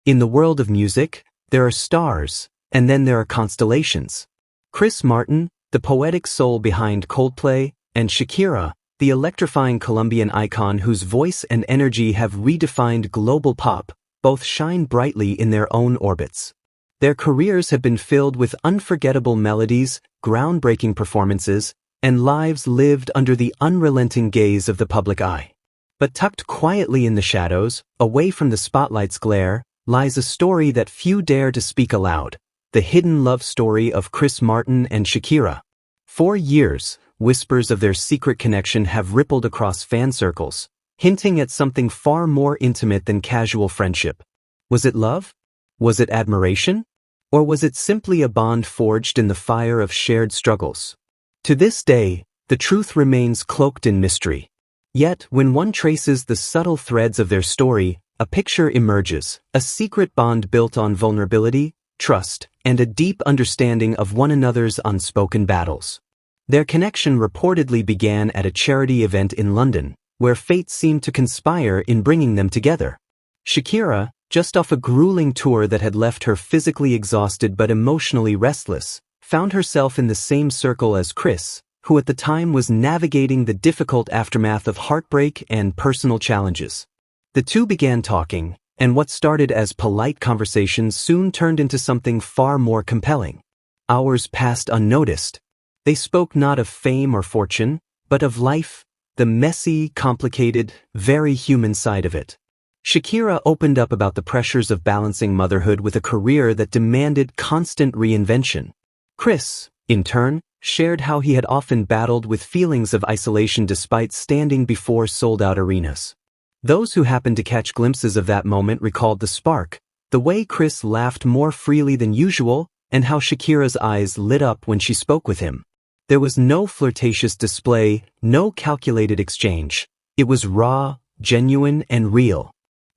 In the world of music, there are stars, and then there are constellations. Chris Martin, the poetic soul behind Coldplay, and Shakira, the electrifying Colombian icon whose voice and energy have redefined global pop, both shine brightly in their own orbits. Their careers have been filled with unforgettable melodies, groundbreaking performances, and lives lived under the unrelenting gaze of the public eye. But tucked quietly in the shadows, away from the spotlight's glare, lies a story that few dare to speak aloud, the hidden love story of Chris Martin and Shakira. For years, whispers of their secret connection have rippled across fan circles, hinting at something far more intimate than casual friendship. Was it love? Was it admiration? Or was it simply a bond forged in the fire of shared struggles? To this day, the truth remains cloaked in mystery. Yet, when one traces the subtle threads of their story, a picture emerges, a secret bond built on vulnerability, trust, and a deep understanding of one another's unspoken battles. Their connection reportedly began at a charity event in London, where fate seemed to conspire in bringing them together. Shakira, just off a grueling tour that had left her physically exhausted but emotionally restless, found herself in the same circle as Chris, who at the time was navigating the difficult aftermath of heartbreak and personal challenges. The two began talking, and what started as polite conversations soon turned into something far more compelling. Hours passed unnoticed. They spoke not of fame or fortune, but of life, the messy, complicated, very human side of it. Shakira opened up about the pressures of balancing motherhood with a career that demanded constant reinvention. Chris, in turn, shared how he had often battled with feelings of isolation despite standing before sold-out arenas. Those who happened to catch glimpses of that moment recalled the spark, the way Chris laughed more freely than usual, and how Shakira's eyes lit up when she spoke with him. There was no flirtatious display, no calculated exchange. It was raw, genuine, and real.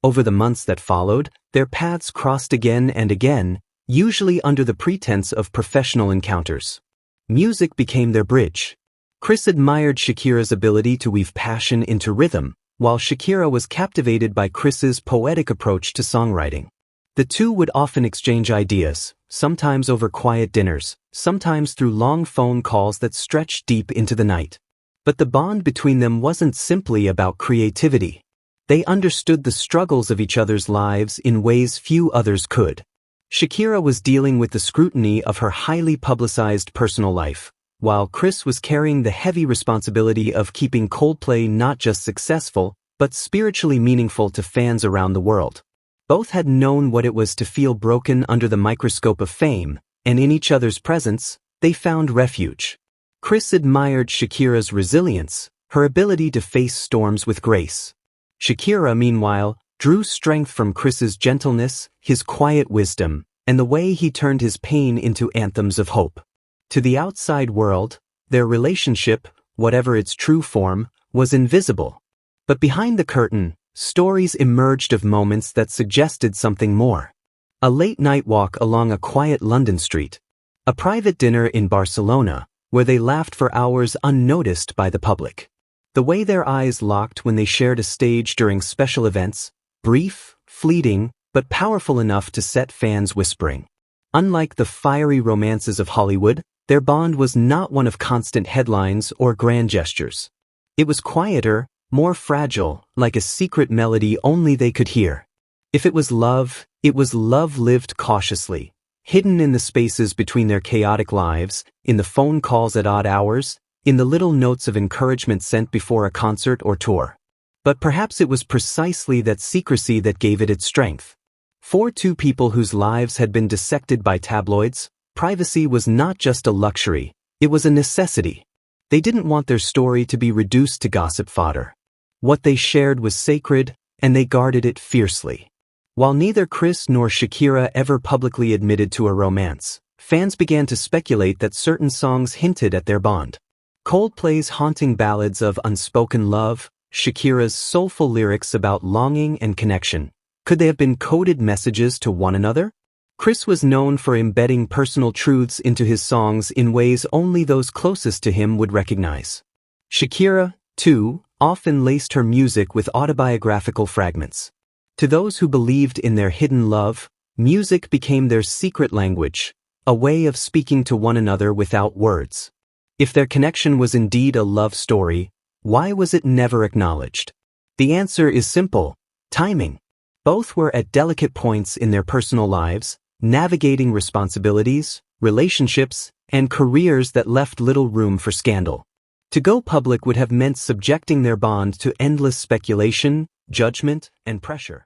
Over the months that followed, their paths crossed again and again, usually under the pretense of professional encounters. Music became their bridge. Chris admired Shakira's ability to weave passion into rhythm, while Shakira was captivated by Chris's poetic approach to songwriting. The two would often exchange ideas, sometimes over quiet dinners, sometimes through long phone calls that stretched deep into the night. But the bond between them wasn't simply about creativity. They understood the struggles of each other's lives in ways few others could. Shakira was dealing with the scrutiny of her highly publicized personal life, while Chris was carrying the heavy responsibility of keeping Coldplay not just successful, but spiritually meaningful to fans around the world. Both had known what it was to feel broken under the microscope of fame, and in each other's presence, they found refuge. Chris admired Shakira's resilience, her ability to face storms with grace. Shakira, meanwhile, drew strength from Chris's gentleness, his quiet wisdom, and the way he turned his pain into anthems of hope. To the outside world, their relationship, whatever its true form, was invisible. But behind the curtain, stories emerged of moments that suggested something more. A late-night walk along a quiet London street. A private dinner in Barcelona, where they laughed for hours unnoticed by the public. The way their eyes locked when they shared a stage during special events, brief, fleeting, but powerful enough to set fans whispering. Unlike the fiery romances of Hollywood, their bond was not one of constant headlines or grand gestures. It was quieter, more fragile, like a secret melody only they could hear. If it was love lived cautiously, hidden in the spaces between their chaotic lives, in the phone calls at odd hours, in the little notes of encouragement sent before a concert or tour. But perhaps it was precisely that secrecy that gave it its strength. For two people whose lives had been dissected by tabloids, privacy was not just a luxury, it was a necessity. They didn't want their story to be reduced to gossip fodder. What they shared was sacred, and they guarded it fiercely. While neither Chris nor Shakira ever publicly admitted to a romance, fans began to speculate that certain songs hinted at their bond. Coldplay's haunting ballads of unspoken love, Shakira's soulful lyrics about longing and connection. Could they have been coded messages to one another? Chris was known for embedding personal truths into his songs in ways only those closest to him would recognize. Shakira, too, often laced her music with autobiographical fragments. To those who believed in their hidden love, music became their secret language, a way of speaking to one another without words. If their connection was indeed a love story, why was it never acknowledged? The answer is simple: timing. Both were at delicate points in their personal lives, navigating responsibilities, relationships, and careers that left little room for scandal. To go public would have meant subjecting their bond to endless speculation, judgment, and pressure.